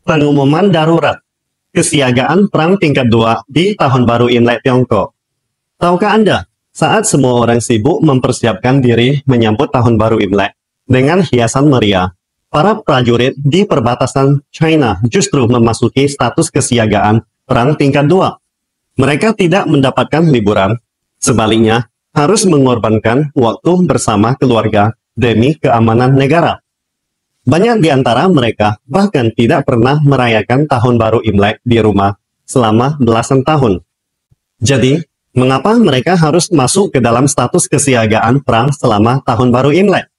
Pengumuman darurat. Kesiagaan perang tingkat 2 di Tahun Baru Imlek Tiongkok. Tahukah Anda, saat semua orang sibuk mempersiapkan diri menyambut Tahun Baru Imlek dengan hiasan meriah, para prajurit di perbatasan China justru memasuki status kesiagaan perang tingkat 2. Mereka tidak mendapatkan liburan, sebaliknya harus mengorbankan waktu bersama keluarga demi keamanan negara. Banyak di antara mereka bahkan tidak pernah merayakan Tahun Baru Imlek di rumah selama belasan tahun. Jadi, mengapa mereka harus masuk ke dalam status kesiagaan perang selama Tahun Baru Imlek?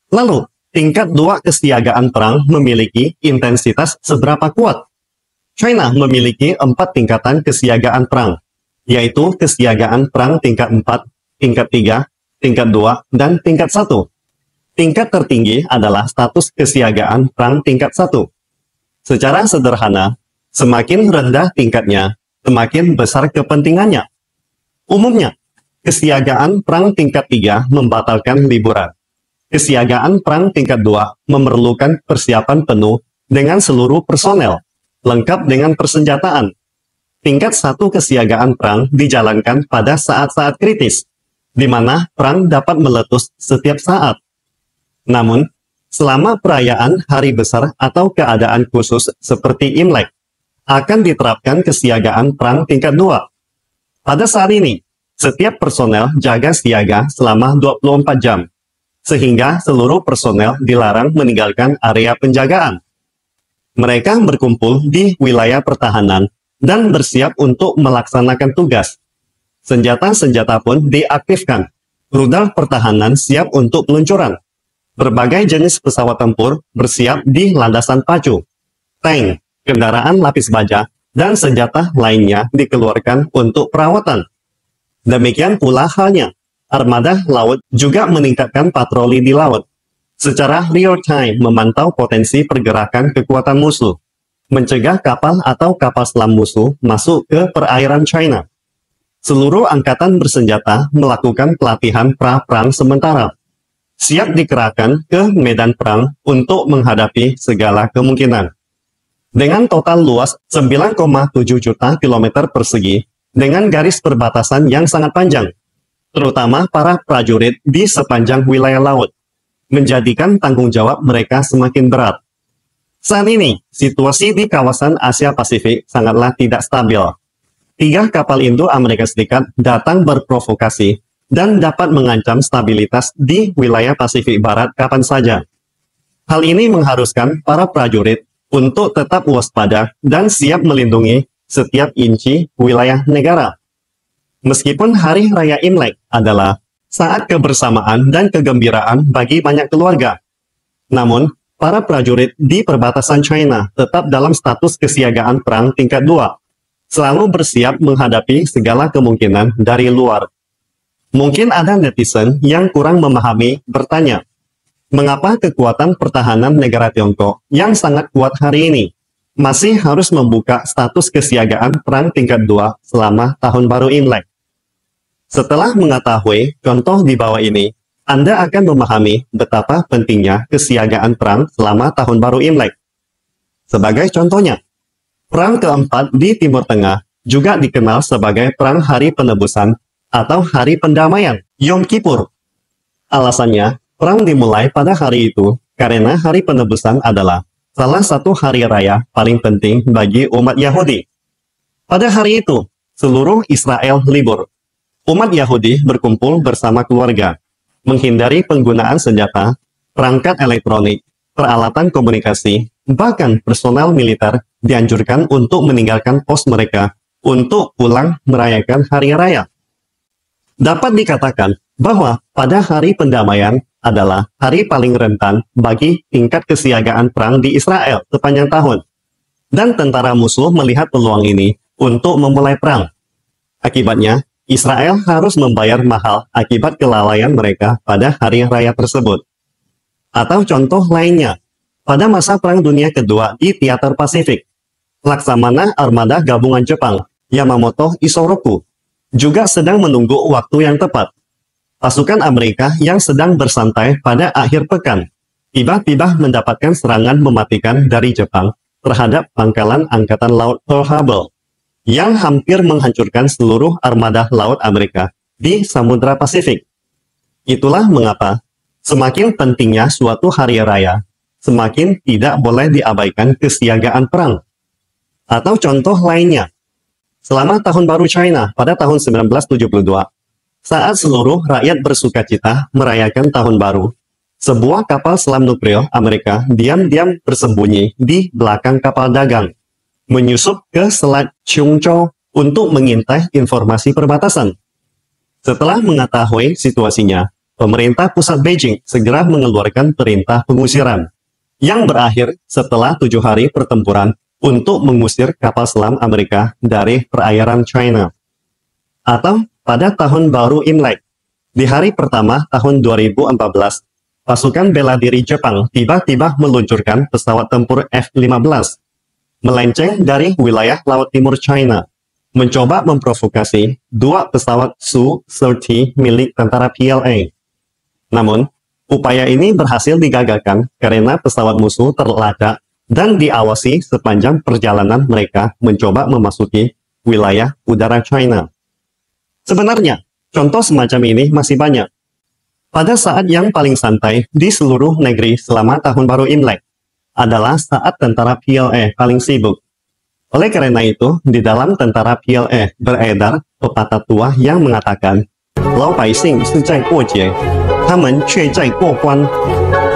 Lalu, tingkat 2 kesiagaan perang memiliki intensitas seberapa kuat? China memiliki 4 tingkatan kesiagaan perang, yaitu kesiagaan perang tingkat 4, tingkat 3, tingkat 2, dan tingkat 1. Tingkat tertinggi adalah status kesiagaan perang tingkat 1. Secara sederhana, semakin rendah tingkatnya, semakin besar kepentingannya. Umumnya, kesiagaan perang tingkat 3 membatalkan liburan. Kesiagaan perang tingkat 2 memerlukan persiapan penuh dengan seluruh personel, lengkap dengan persenjataan. Tingkat 1 kesiagaan perang dijalankan pada saat-saat kritis, di mana perang dapat meletus setiap saat. Namun, selama perayaan hari besar atau keadaan khusus seperti Imlek, akan diterapkan kesiagaan perang tingkat 2. Pada saat ini, setiap personel jaga siaga selama 24 jam, sehingga seluruh personel dilarang meninggalkan area penjagaan. Mereka berkumpul di wilayah pertahanan dan bersiap untuk melaksanakan tugas. Senjata-senjata pun diaktifkan. Rudal pertahanan siap untuk peluncuran. Berbagai jenis pesawat tempur bersiap di landasan pacu. Tank, kendaraan lapis baja, dan senjata lainnya dikeluarkan untuk perawatan. Demikian pula halnya, armada laut juga meningkatkan patroli di laut. Secara real-time memantau potensi pergerakan kekuatan musuh, mencegah kapal atau kapal selam musuh masuk ke perairan China. Seluruh angkatan bersenjata melakukan pelatihan pra-perang sementara, siap dikerahkan ke medan perang untuk menghadapi segala kemungkinan. Dengan total luas 9,7 juta kilometer persegi, dengan garis perbatasan yang sangat panjang, terutama para prajurit di sepanjang wilayah laut, menjadikan tanggung jawab mereka semakin berat. Saat ini, situasi di kawasan Asia Pasifik sangatlah tidak stabil. 3 kapal Indo Amerika Serikat datang berprovokasi dan dapat mengancam stabilitas di wilayah Pasifik Barat kapan saja. Hal ini mengharuskan para prajurit untuk tetap waspada dan siap melindungi setiap inci wilayah negara. Meskipun Hari Raya Imlek adalah saat kebersamaan dan kegembiraan bagi banyak keluarga, namun para prajurit di perbatasan China tetap dalam status kesiagaan perang tingkat 2, selalu bersiap menghadapi segala kemungkinan dari luar. Mungkin ada netizen yang kurang memahami bertanya, mengapa kekuatan pertahanan negara Tiongkok yang sangat kuat hari ini masih harus membuka status kesiagaan perang tingkat 2 selama Tahun Baru Imlek? Setelah mengetahui contoh di bawah ini, Anda akan memahami betapa pentingnya kesiagaan perang selama Tahun Baru Imlek. Sebagai contohnya, Perang keempat di Timur Tengah juga dikenal sebagai Perang Hari Penebusan atau Hari Pendamaian, Yom Kippur. Alasannya, perang dimulai pada hari itu karena Hari Penebusan adalah salah satu hari raya paling penting bagi umat Yahudi. Pada hari itu, seluruh Israel libur. Umat Yahudi berkumpul bersama keluarga, menghindari penggunaan senjata, perangkat elektronik, peralatan komunikasi, bahkan personel militer dianjurkan untuk meninggalkan pos mereka untuk pulang merayakan hari raya. Dapat dikatakan bahwa pada Hari Pendamaian adalah hari paling rentan bagi tingkat kesiagaan perang di Israel sepanjang tahun. Dan tentara musuh melihat peluang ini untuk memulai perang. Akibatnya, Israel harus membayar mahal akibat kelalaian mereka pada hari raya tersebut. Atau contoh lainnya, pada masa Perang Dunia Kedua di Teater Pasifik, Laksamana Armada Gabungan Jepang, Yamamoto Isoroku, juga sedang menunggu waktu yang tepat. Pasukan Amerika yang sedang bersantai pada akhir pekan, tiba-tiba mendapatkan serangan mematikan dari Jepang terhadap pangkalan Angkatan Laut Pearl Harbor yang hampir menghancurkan seluruh armada laut Amerika di Samudra Pasifik. Itulah mengapa semakin pentingnya suatu hari raya, semakin tidak boleh diabaikan kesiagaan perang. Atau contoh lainnya, selama Tahun Baru China pada tahun 1972, saat seluruh rakyat bersukacita merayakan Tahun Baru, sebuah kapal selam nuklir Amerika diam-diam bersembunyi di belakang kapal dagang, menyusup ke Selat Chungcheong untuk mengintai informasi perbatasan. Setelah mengetahui situasinya, pemerintah pusat Beijing segera mengeluarkan perintah pengusiran, yang berakhir setelah 7 hari pertempuran untuk mengusir kapal selam Amerika dari perairan China. Atau pada Tahun Baru Imlek, di hari pertama tahun 2014, pasukan bela diri Jepang tiba-tiba meluncurkan pesawat tempur F-15, melenceng dari wilayah Laut Timur China, mencoba memprovokasi 2 pesawat Su-30 milik tentara PLA. Namun, upaya ini berhasil digagalkan karena pesawat musuh terlacak dan diawasi sepanjang perjalanan mereka mencoba memasuki wilayah udara China. Sebenarnya, contoh semacam ini masih banyak. Pada saat yang paling santai di seluruh negeri selama Tahun Baru Imlek adalah saat tentara PLA paling sibuk. Oleh karena itu, di dalam tentara PLA beredar pepatah tua yang mengatakan, "Lao bai xing shi zai guo jie, ta men cue zai guo guan."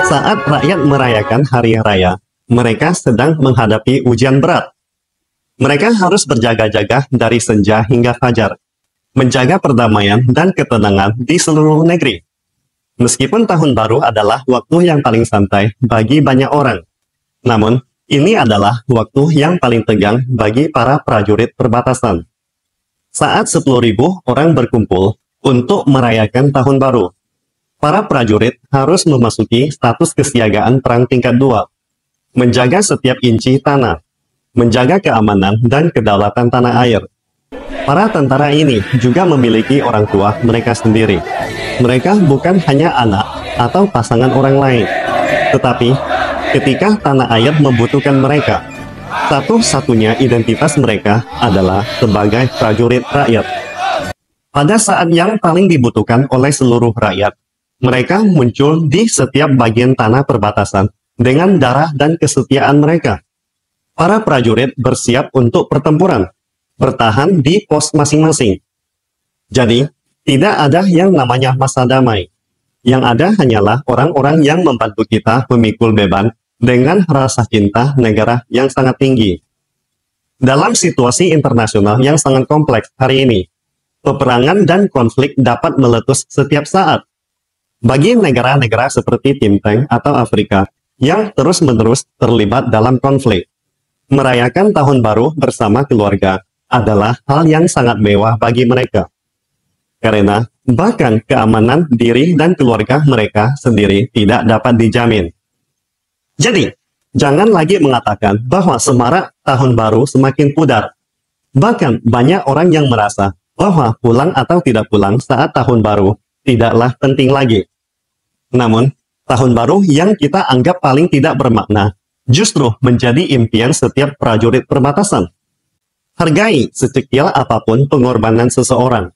Saat rakyat merayakan hari raya, mereka sedang menghadapi ujian berat. Mereka harus berjaga-jaga dari senja hingga fajar, menjaga perdamaian dan ketenangan di seluruh negeri. Meskipun Tahun Baru adalah waktu yang paling santai bagi banyak orang, namun ini adalah waktu yang paling tegang bagi para prajurit perbatasan. Saat 10.000 orang berkumpul untuk merayakan Tahun Baru, para prajurit harus memasuki status kesiagaan perang tingkat 2, menjaga setiap inci tanah, menjaga keamanan dan kedaulatan tanah air. Para tentara ini juga memiliki orang tua mereka sendiri. Mereka bukan hanya anak atau pasangan orang lain, tetapi ketika tanah air membutuhkan mereka, satu-satunya identitas mereka adalah sebagai prajurit rakyat. Pada saat yang paling dibutuhkan oleh seluruh rakyat, mereka muncul di setiap bagian tanah perbatasan dengan darah dan kesetiaan mereka. Para prajurit bersiap untuk pertempuran, bertahan di pos masing-masing. Jadi, tidak ada yang namanya masa damai. Yang ada hanyalah orang-orang yang membantu kita memikul beban dengan rasa cinta negara yang sangat tinggi. Dalam situasi internasional yang sangat kompleks hari ini, peperangan dan konflik dapat meletus setiap saat. Bagi negara-negara seperti Timor atau Afrika, yang terus-menerus terlibat dalam konflik, merayakan Tahun Baru bersama keluarga adalah hal yang sangat mewah bagi mereka. Karena bahkan keamanan diri dan keluarga mereka sendiri tidak dapat dijamin. Jadi, jangan lagi mengatakan bahwa semarak Tahun Baru semakin pudar. Bahkan banyak orang yang merasa bahwa pulang atau tidak pulang saat Tahun Baru tidaklah penting lagi. Namun, Tahun Baru yang kita anggap paling tidak bermakna, justru menjadi impian setiap prajurit perbatasan. Hargai sekecil apapun pengorbanan seseorang,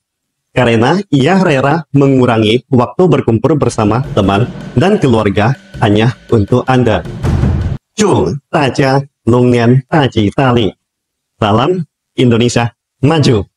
karena ia rela mengurangi waktu berkumpul bersama teman dan keluarga hanya untuk Anda. 祝大家龙年大吉大利. Salam Indonesia Maju.